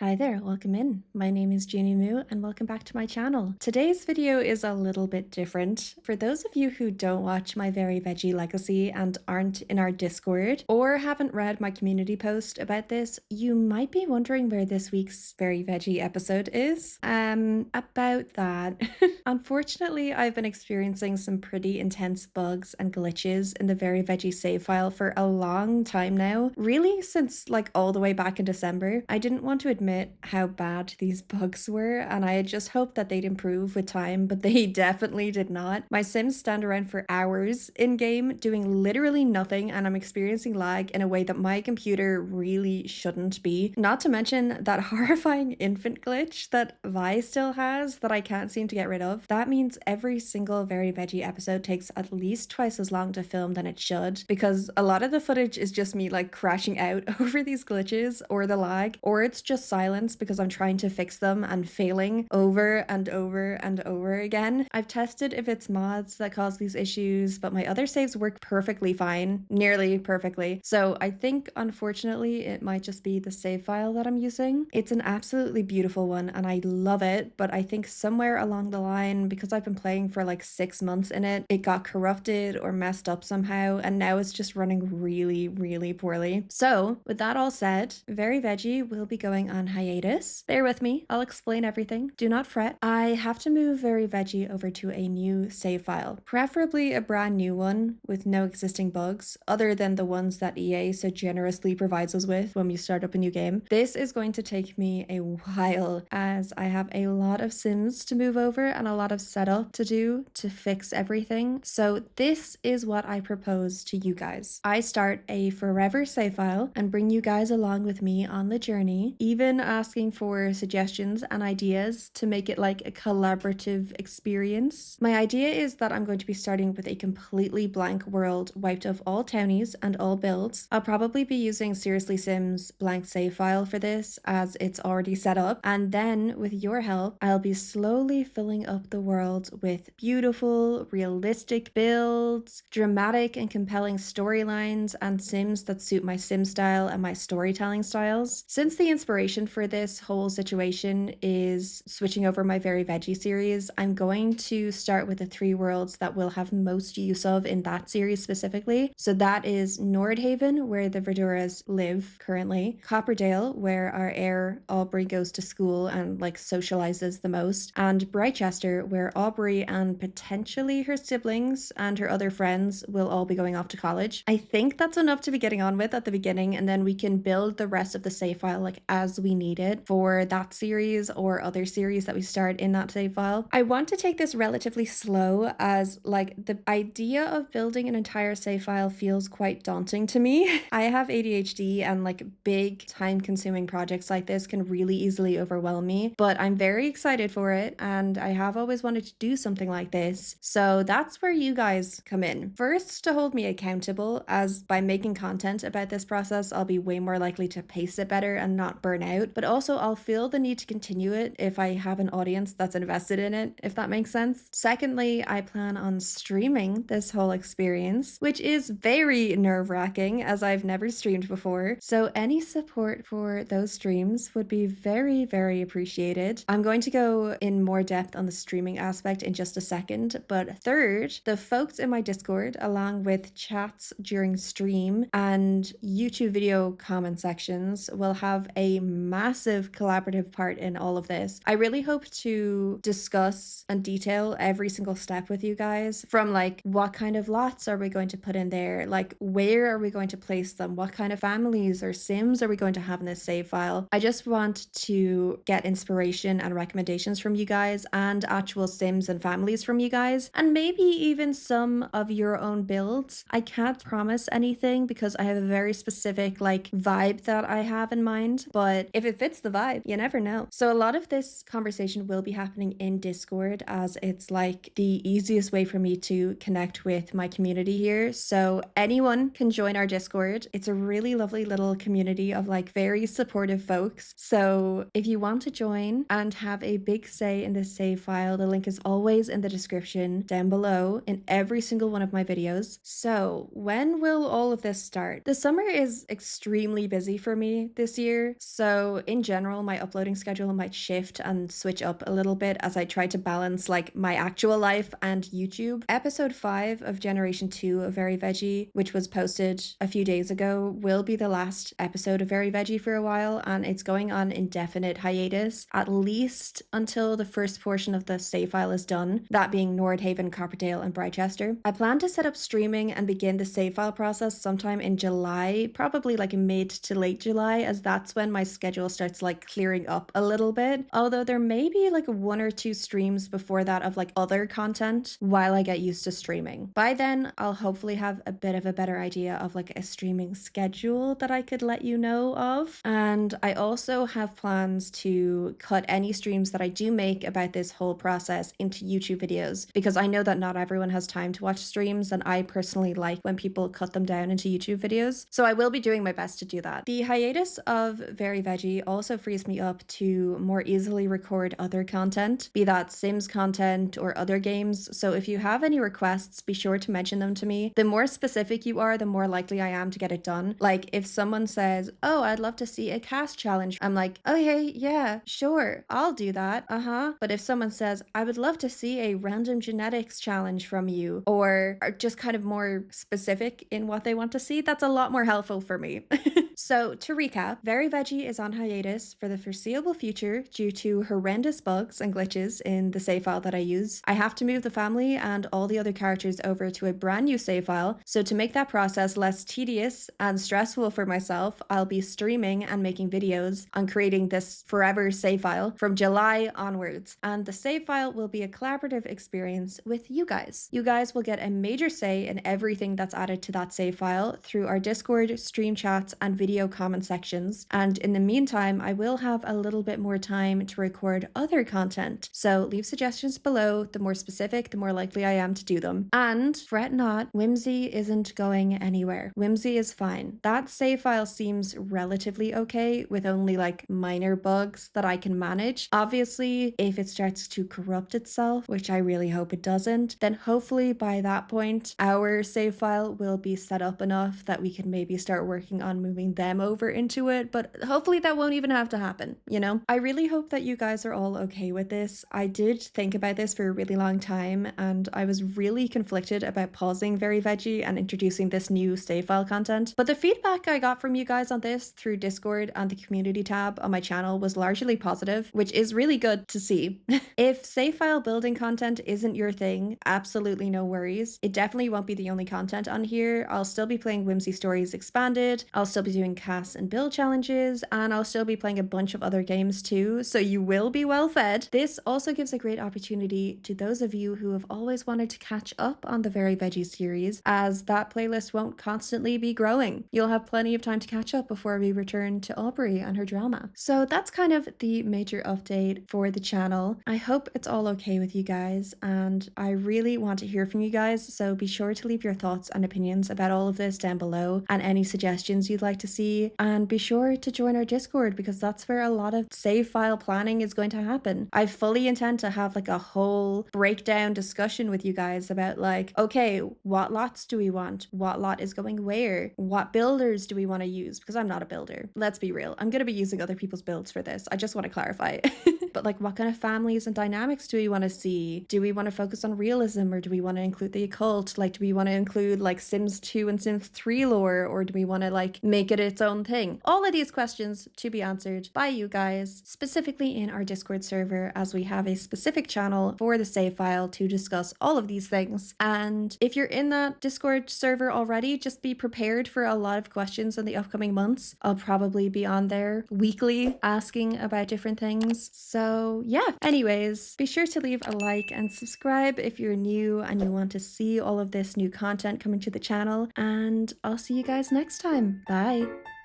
Hi there, welcome in. My name is Junimoo and welcome back to my channel. Today's video is a little bit different. For those of you who don't watch my Very Veggie Legacy and aren't in our Discord or haven't read my community post about this, you might be wondering where this week's Very Veggie episode is. About that. Unfortunately, I've been experiencing some pretty intense bugs and glitches in the Very Veggie save file for a long time now. Really, since like all the way back in December. I didn't want to admit how bad these bugs were, and I had just hoped that they'd improve with time, but they definitely did not. My Sims stand around for hours in game doing literally nothing, and I'm experiencing lag in a way that my computer really shouldn't be. Not to mention that horrifying infant glitch that Vi still has that I can't seem to get rid of. That means every single Very Veggie episode takes at least twice as long to film than it should, because a lot of the footage is just me like crashing out over these glitches or the lag, or it's just silence because I'm trying to fix them and failing over and over and over again. I've tested if it's mods that cause these issues, but my other saves work perfectly fine, nearly perfectly. So I think unfortunately it might just be the save file that I'm using. It's an absolutely beautiful one and I love it, but I think somewhere along the line, because I've been playing for like 6 months in it, it got corrupted or messed up somehow, and now it's just running really poorly. So with that all said, Very Veggie will be going on hiatus. Bear with me, I'll explain everything. Do not fret. I have to move Very Veggie over to a new save file, preferably a brand new one with no existing bugs, other than the ones that EA so generously provides us with when we start up a new game. This is going to take me a while, as I have a lot of Sims to move over and a lot of setup to do to fix everything. So this is what I propose to you guys. I start a forever save file and bring you guys along with me on the journey, even asking for suggestions and ideas to make it like a collaborative experience. My idea is that I'm going to be starting with a completely blank world wiped of all townies and all builds. I'll probably be using Seriously Sims blank save file for this as it's already set up, and then with your help I'll be slowly filling up the world with beautiful, realistic builds, dramatic and compelling storylines, and Sims that suit my Sim style and my storytelling styles. Since the inspiration for this whole situation is switching over my Very Veggie series, I'm going to start with the 3 worlds that we'll have most use of in that series specifically. So that is Nordhaven, where the Verduras live currently, Copperdale, where our heir Aubrey goes to school and like socializes the most, and Brightchester, where Aubrey and potentially her siblings and her other friends will all be going off to college. I think that's enough to be getting on with at the beginning, and then we can build the rest of the save file like as we need it for that series or other series that we start in that save file. I want to take this relatively slow, as like the idea of building an entire save file feels quite daunting to me. I have ADHD, and like big time consuming projects like this can really easily overwhelm me, but I'm very excited for it and I have always wanted to do something like this. So that's where you guys come in. First, to hold me accountable, as by making content about this process I'll be way more likely to pace it better and not burn out, but also I'll feel the need to continue it if I have an audience that's invested in it, if that makes sense. Secondly, I plan on streaming this whole experience, which is very nerve-wracking as I've never streamed before, so any support for those streams would be very appreciated. I'm going to go in more depth on the streaming aspect in just a second, but third, the folks in my Discord, along with chats during stream and YouTube video comment sections, will have a massive collaborative part in all of this. I really hope to discuss and detail every single step with you guys, from like what kind of lots are we going to put in there, like where are we going to place them, what kind of families or Sims are we going to have in this save file. I just want to get inspiration and recommendations from you guys, and actual Sims and families from you guys, and maybe even some of your own builds. I can't promise anything because I have a very specific like vibe that I have in mind, but if it fits the vibe, you never know. So a lot of this conversation will be happening in Discord, as it's like the easiest way for me to connect with my community here. So anyone can join our Discord. It's a really lovely little community of like very supportive folks. So if you want to join and have a big say in this save file, the link is always in the description down below in every single one of my videos. So when will all of this start? The summer is extremely busy for me this year, so So in general, my uploading schedule might shift and switch up a little bit as I try to balance like my actual life and YouTube. Episode 5 of Generation 2 of Very Veggie, which was posted a few days ago, will be the last episode of Very Veggie for a while, and it's going on indefinite hiatus, at least until the first portion of the save file is done, that being Nordhaven, Copperdale, and Brightchester. I plan to set up streaming and begin the save file process sometime in July, probably like mid to late July, as that's when my schedule starts like clearing up a little bit. Although there may be like 1 or 2 streams before that of like other content while I get used to streaming. By then, I'll hopefully have a bit of a better idea of like a streaming schedule that I could let you know of. And I also have plans to cut any streams that I do make about this whole process into YouTube videos, because I know that not everyone has time to watch streams, and I personally like when people cut them down into YouTube videos. So I will be doing my best to do that. The hiatus of Very Veggie also frees me up to more easily record other content, be that Sims content or other games. So if you have any requests, be sure to mention them to me. The more specific you are, the more likely I am to get it done. Like if someone says, oh, I'd love to see a cast challenge, I'm like, oh hey, yeah, sure, I'll do that. But if someone says, I would love to see a random genetics challenge from you, or are just kind of more specific in what they want to see, that's a lot more helpful for me. So to recap, Very Veggie is on hiatus for the foreseeable future due to horrendous bugs and glitches in the save file that I use. I have to move the family and all the other characters over to a brand new save file, so to make that process less tedious and stressful for myself, I'll be streaming and making videos on creating this forever save file from July onwards. And the save file will be a collaborative experience with you guys. You guys will get a major say in everything that's added to that save file through our Discord, stream chats, and video comment sections. And in the meantime, I will have a little bit more time to record other content. So leave suggestions below. The more specific, the more likely I am to do them. And fret not, Whimsy isn't going anywhere. Whimsy is fine. That save file seems relatively okay, with only like minor bugs that I can manage. Obviously, if it starts to corrupt itself, which I really hope it doesn't, then hopefully by that point, our save file will be set up enough that we can maybe start working on moving them over into it, but hopefully that won't even have to happen, you know? I really hope that you guys are all okay with this. I did think about this for a really long time, and I was really conflicted about pausing Very Veggie and introducing this new save file content, but the feedback I got from you guys on this through Discord and the community tab on my channel was largely positive, which is really good to see. If save file building content isn't your thing, absolutely no worries. It definitely won't be the only content on here. I'll still be playing Whimsy Stories Expanded, I'll still be doing cast and build challenges, and I'll still be playing a bunch of other games too, so you will be well fed. This also gives a great opportunity to those of you who have always wanted to catch up on the Very Veggie series, as that playlist won't constantly be growing. You'll have plenty of time to catch up before we return to Aubrey and her drama. So that's kind of the major update for the channel. I hope it's all okay with you guys, and I really want to hear from you guys, so be sure to leave your thoughts and opinions about all of this down below, and any suggestions you'd like to see, and be sure to join our Discord, because that's where a lot of save file planning is going to happen. I fully intend to have like a whole breakdown discussion with you guys about like, okay, what lots do we want? What lot is going where? What builders do we want to use? Because I'm not a builder. Let's be real. I'm going to be using other people's builds for this. I just want to clarify. But like, what kind of families and dynamics do we want to see? Do we want to focus on realism, or do we want to include the occult? Like, do we want to include like Sims 2 and Sims 3 lore, or do we want to like make it its own thing? All of these questions to be answered by you guys, specifically in our Discord server, as we have a specific channel for the save file to discuss all of these things. And if you're in that Discord server already, just be prepared for a lot of questions in the upcoming months. I'll probably be on there weekly asking about different things. So yeah, anyways, be sure to leave a like and subscribe if you're new and you want to see all of this new content coming to the channel, and I'll see you guys next time. Bye.